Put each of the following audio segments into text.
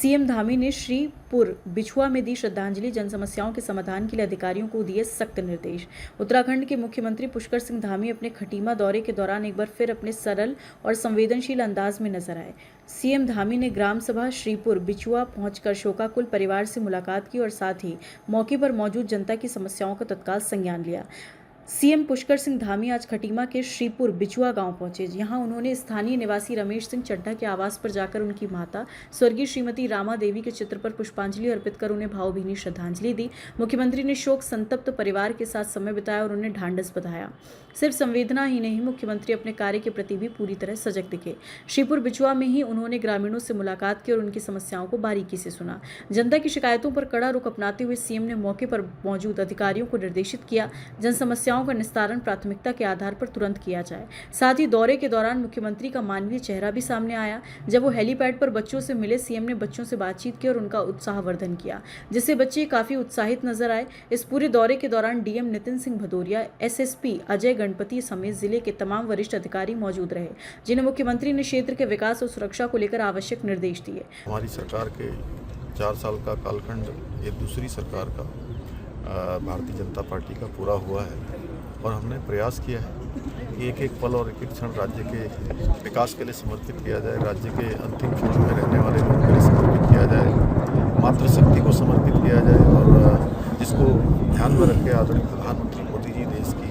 CM Dhami ने श्रीपुर बिछुआ में दी श्रद्धांजलि। जन समस्याओं के समाधान के लिए अधिकारियों को दिए सख्त निर्देश। उत्तराखंड के मुख्यमंत्री पुष्कर सिंह धामी अपने खटीमा दौरे के दौरान एक बार फिर अपने सरल और संवेदनशील अंदाज में नजर आए। सीएम धामी ने ग्राम सभा श्रीपुर बिछुआ पहुंचकर शोकाकुल परिवार से मुलाकात की और साथ ही मौके पर मौजूद जनता की समस्याओं का तत्काल संज्ञान लिया। सीएम पुष्कर सिंह धामी आज खटीमा के श्रीपुर बिछुआ गांव पहुंचे। यहां उन्होंने स्थानीय निवासी रमेश सिंह चड्ढा के आवास पर जाकर उनकी माता स्वर्गीय श्रीमती रामा देवी के चित्र पर पुष्पांजलि अर्पित कर उन्हें भावभीनी श्रद्धांजलि दी। मुख्यमंत्री ने शोक संतप्त परिवार के साथ समय बिताया और उन्हें ढांढस बंधाया। सिर्फ संवेदना ही नहीं, मुख्यमंत्री अपने कार्य के प्रति भी पूरी तरह सजग दिखे। श्रीपुर बिछुआ में ही उन्होंने ग्रामीणों से मुलाकात की और उनकी समस्याओं को बारीकी से सुना। जनता की शिकायतों पर कड़ा रुख अपनाते हुए सीएम ने मौके पर मौजूद अधिकारियों को निर्देशित किया जन समस्याओं का निस्तारण प्राथमिकता के आधार पर तुरंत किया जाए। साथ ही दौरे के दौरान मुख्यमंत्री का मानवीय चेहरा भी सामने आया। जब वो हेलीपैड पर बच्चों से मिले, सीएम ने बच्चों से बातचीत की और उनका उत्साहवर्धन किया, जिससे बच्चे काफी उत्साहित नजर आए। इस पूरे दौरे के दौरान डीएम नितिन सिंह भदौरिया, एसएसपी अजय गणपति समेत जिले के तमाम वरिष्ठ अधिकारी मौजूद रहे, जिन्हें मुख्यमंत्री ने क्षेत्र के विकास और सुरक्षा को लेकर आवश्यक निर्देश दिए। हमारी सरकार के 4 साल का कालखंड ये दूसरी सरकार का भारतीय जनता पार्टी का पूरा हुआ है और हमने प्रयास किया है कि एक एक पल और एक एक क्षण राज्य के विकास के लिए समर्पित किया जाए, राज्य के अंतिम क्षणों में रहने वाले लोगों के लिए समर्पित किया जाए, मातृशक्ति को समर्पित किया जाए और जिसको ध्यान में रख के आदरणीय प्रधानमंत्री मोदी जी देश की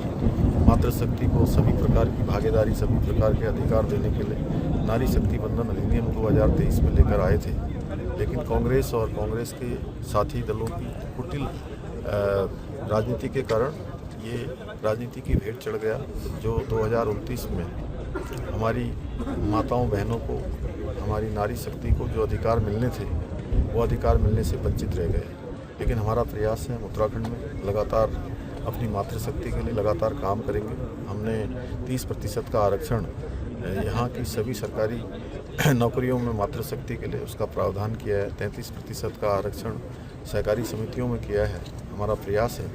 मातृशक्ति को सभी प्रकार की भागीदारी, सभी प्रकार के अधिकार देने के लिए नारी शक्ति बंधन अधिनियम 2023 में लेकर आए थे। लेकिन कांग्रेस और कांग्रेस के साथी दलों की कुटिल राजनीति के कारण ये राजनीति की भेंट चढ़ गया, जो 2029 में हमारी माताओं बहनों को, हमारी नारी शक्ति को जो अधिकार मिलने थे वो अधिकार मिलने से वंचित रह गए। लेकिन हमारा प्रयास है, उत्तराखंड में लगातार अपनी मातृशक्ति के लिए लगातार काम करेंगे। हमने 30% का आरक्षण यहाँ की सभी सरकारी नौकरियों में मातृशक्ति के लिए उसका प्रावधान किया है। 33% का आरक्षण सहकारी समितियों में किया है। हमारा प्रयास है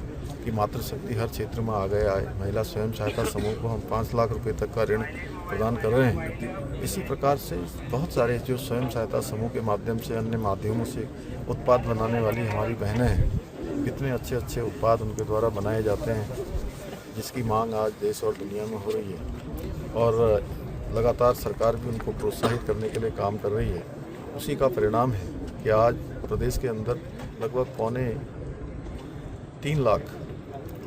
कि मातृशक्ति हर क्षेत्र में आगे आए। महिला स्वयं सहायता समूह को हम 5 लाख रुपए तक का ऋण प्रदान कर रहे हैं। इसी प्रकार से बहुत सारे जो स्वयं सहायता समूह के माध्यम से, अन्य माध्यमों से उत्पाद बनाने वाली हमारी बहनें हैं, कितने अच्छे अच्छे उत्पाद उनके द्वारा बनाए जाते हैं, जिसकी मांग आज देश और दुनिया में हो रही है और लगातार सरकार भी उनको प्रोत्साहित करने के लिए काम कर रही है। उसी का परिणाम है कि आज प्रदेश के अंदर लगभग 3 लाख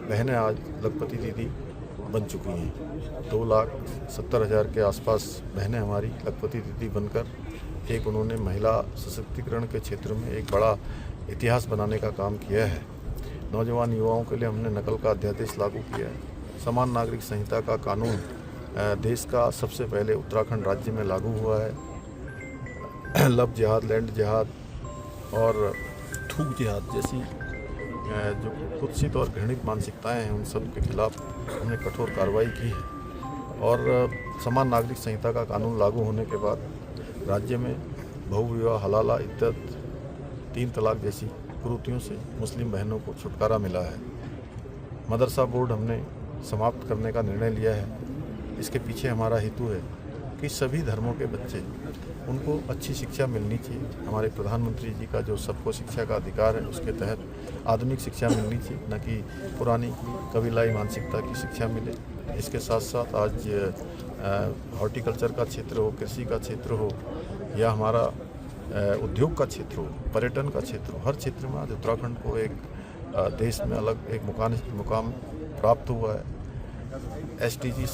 बहनें आज लखपति दीदी बन चुकी हैं। 2,70,000 के आसपास बहनें हमारी लखपति दीदी बनकर एक उन्होंने महिला सशक्तिकरण के क्षेत्र में एक बड़ा इतिहास बनाने का काम किया है। नौजवान युवाओं के लिए हमने नकल का अध्यादेश लागू किया है। समान नागरिक संहिता का कानून देश का सबसे पहले उत्तराखंड राज्य में लागू हुआ है। लव जिहाद, लैंड जिहाद और थूक जिहाद जैसी जो कुत्सित और घृणित मानसिकताएं हैं, उन सब के खिलाफ हमने कठोर कार्रवाई की है। और समान नागरिक संहिता का कानून लागू होने के बाद राज्य में बहुविवाह, हलाला, इद्दत, 3 तलाक जैसी कुरीतियों से मुस्लिम बहनों को छुटकारा मिला है। मदरसा बोर्ड हमने समाप्त करने का निर्णय लिया है। इसके पीछे हमारा हेतु है कि सभी धर्मों के बच्चे, उनको अच्छी शिक्षा मिलनी चाहिए। हमारे प्रधानमंत्री जी का जो सबको शिक्षा का अधिकार है, उसके तहत आधुनिक शिक्षा मिलनी चाहिए, न कि पुरानी कबीलाई मानसिकता की शिक्षा मिले। इसके साथ साथ आज हॉर्टिकल्चर का क्षेत्र हो, कृषि का क्षेत्र हो या हमारा उद्योग का क्षेत्र हो, पर्यटन का क्षेत्र हो, हर क्षेत्र में आज उत्तराखंड को एक देश में अलग एक मुकाम प्राप्त हुआ है। SDG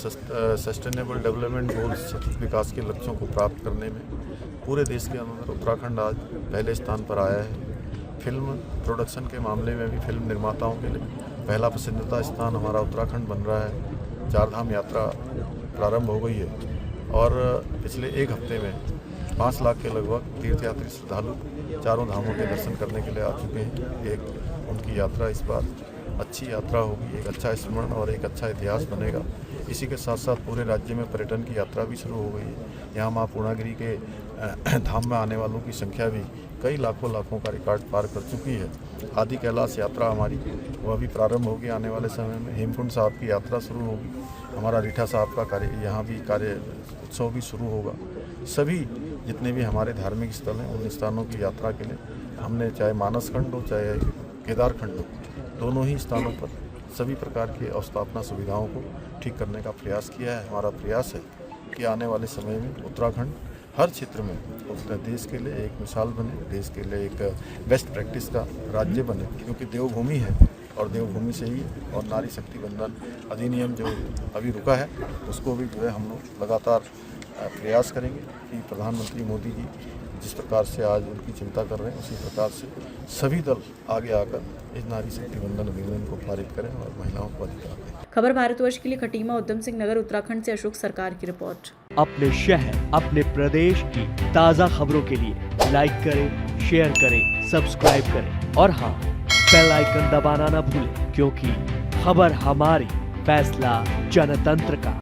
सस्टेनेबल डेवलपमेंट गोल्स, सतत विकास के लक्ष्यों को प्राप्त करने में पूरे देश के अंदर उत्तराखंड आज पहले स्थान पर आया है। फिल्म प्रोडक्शन के मामले में भी फिल्म निर्माताओं के लिए पहला पसंदीदा स्थान हमारा उत्तराखंड बन रहा है। 4 धाम यात्रा प्रारंभ हो गई है और पिछले 1 हफ्ते में 5 लाख के लगभग तीर्थयात्री श्रद्धालु चारों धामों के दर्शन करने के लिए आ चुके हैं। एक उनकी यात्रा इस बार अच्छी यात्रा होगी, एक अच्छा स्मरण और एक अच्छा इतिहास बनेगा। इसी के साथ साथ पूरे राज्य में पर्यटन की यात्रा भी शुरू हो गई है। यहाँ माँ पूर्णागिरी के धाम में आने वालों की संख्या भी कई लाखों का रिकॉर्ड पार कर चुकी है। आदि कैलाश यात्रा हमारी वह भी प्रारंभ होगी आने वाले समय में। हेमकुंड साहब की यात्रा शुरू होगी। हमारा रीठा साहब का कार्य, यहाँ भी कार्य उत्सव भी शुरू होगा। सभी जितने भी हमारे धार्मिक स्थल हैं उन स्थानों की यात्रा के लिए हमने चाहे मानस खंड हो चाहे केदार खंड हो, दोनों ही स्थानों पर सभी प्रकार की अवस्थापना सुविधाओं को ठीक करने का प्रयास किया है। हमारा प्रयास है कि आने वाले समय में उत्तराखंड हर क्षेत्र में अपने देश के लिए एक मिसाल बने, देश के लिए एक बेस्ट प्रैक्टिस का राज्य बने, क्योंकि देवभूमि है और देवभूमि से ही और नारी शक्ति बंधन अधिनियम जो अभी रुका है उसको भी जो है हम लोग लगातार प्रयास करेंगे कि प्रधानमंत्री मोदी जी जिस प्रकार से आज उनकी चिंता कर रहे हैं उसी प्रकार से सभी दल आगे आकर इस नारी शक्ति बंधन अधिनियम को पारित करें और महिलाओं को अधिकार दें। खबर भारतवर्ष के लिए खटीमा उधम सिंह नगर उत्तराखंड से अशोक सरकार की रिपोर्ट। अपने शहर अपने प्रदेश की ताज़ा खबरों के लिए लाइक करें, शेयर करें, सब्सक्राइब करें और हाँ, बेल आइकन दबाना ना भूलें, क्योंकि खबर हमारी, फैसला जनतंत्र का।